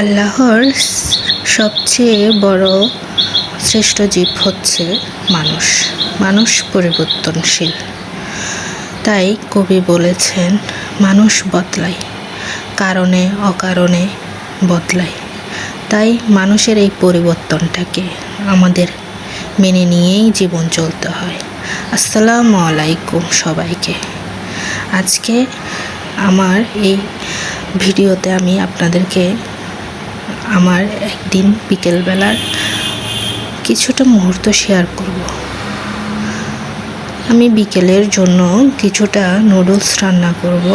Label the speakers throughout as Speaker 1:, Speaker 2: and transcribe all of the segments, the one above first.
Speaker 1: আল্লাহর সবচেয়ে বড় শ্রেষ্ঠ জীব হচ্ছে মানুষ। মানুষ পরিবর্তনশীল। তাই কবি বলেছেন, মানুষ বদলায়, কারণে অকারণে বদলায়। তাই মানুষের এই পরিবর্তনটাকে আমাদের মেনে নিয়েই জীবন চলতে হয়। আসসালামু আলাইকুম সবাইকে। আজকে আমার এই ভিডিওতে আমি আপনাদেরকে আমার একদিন বিকেলবেলার কিছুটা মুহূর্ত শেয়ার করব। আমি বিকেলের জন্য কিছুটা নুডলস রান্না করব।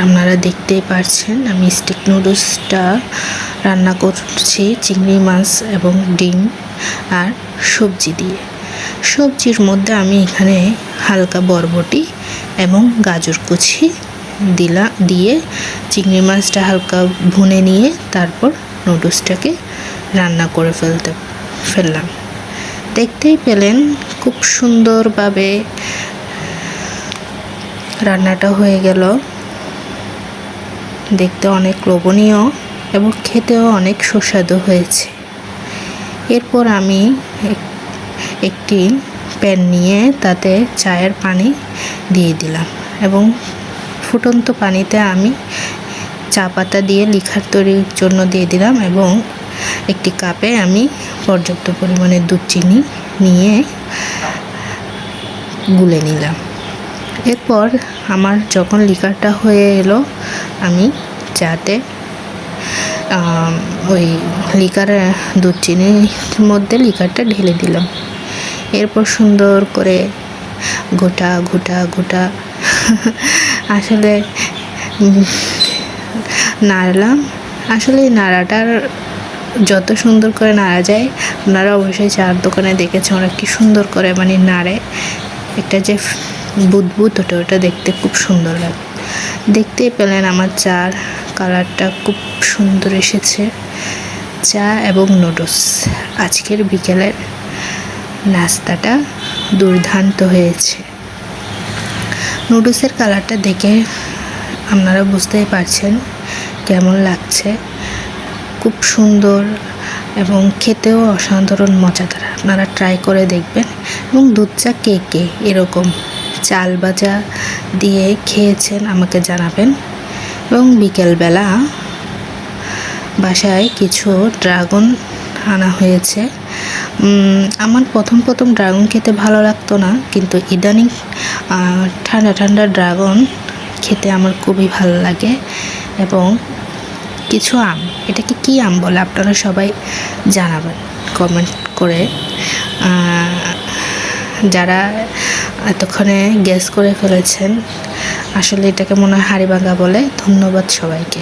Speaker 1: আপনারা দেখতেই পারছেন আমি স্টিক নুডলসটা রান্না করছি চিংড়ি মাছ এবং ডিম আর সবজি দিয়ে। সবজির মধ্যে আমি এখানে হালকা বরবটি এবং গাজর কুচি দিয়ে চিংড়ি মাছটা হালকা ভুনে নিয়ে তারপর নুডলসটাকে রান্না করে ফেললাম। দেখতেই পেলেন খুব সুন্দরভাবে রান্নাটা হয়ে গেল। দেখতে অনেক লোভনীয় এবং খেতেও অনেক সুস্বাদু হয়েছে। এরপর আমি একটি প্যান নিয়ে তাতে চায়ের পানি দিয়ে দিলাম এবং ফুটন্ত পানিতে আমি চা পাতা দিয়ে লিকার তৈরির জন্য দিয়ে দিলাম এবং একটি কাপে আমি পর্যাপ্ত পরিমাণে দুধ চিনি নিয়ে গুলে নিলাম। এরপর আমার যখন লিকারটা হয়ে এলো আমি চাতে ওই লিকারের দুধ চিনির মধ্যে লিকারটা ঢেলে দিলাম। এরপর সুন্দর করে গোটা আসলে নাড়লাম। আসলে এই নাড়াটার যত সুন্দর করে নাড়া যায়, আপনারা অবশ্যই চার দোকানে দেখেছেন ওরা কি সুন্দর করে নাড়ে। একটা যে বুদবুদ ওটা দেখতে খুব সুন্দর লাগে। দেখতেই পেলেন আমার চার কালারটা খুব সুন্দর এসেছে। চা এবং নুডলস আজকের বিকেলের নাস্তাটা দুর্দান্ত হয়েছে। নুডলসের কালারটা দেখে আপনারা বুঝতেই পারছেন কেমন লাগছে। খুব সুন্দর এবং খেতেও অসাধারণ মজাদার। আপনারা ট্রাই করে দেখবেন। এবং দুধ চা কে এরকম চাল ভাজা দিয়ে খেয়েছেন আমাকে জানাবেন। এবং বিকেলবেলা বাসায় কিছু ড্রাগন আনা হয়েছে। আমার প্রথম ড্রাগন খেতে ভালো লাগতো না, কিন্তু ইদানিং ঠান্ডা ড্রাগন খেতে আমার খুবই ভালো লাগে। এবং কিছু আম, এটাকে কি আম বলে আপনারা সবাই জানাবেন কমেন্ট করে। যারা এতক্ষণে গেস করে ফেলেছেন, আসলে এটাকে মনে হয় হাড়িভাঙা বলে। ধন্যবাদ সবাইকে।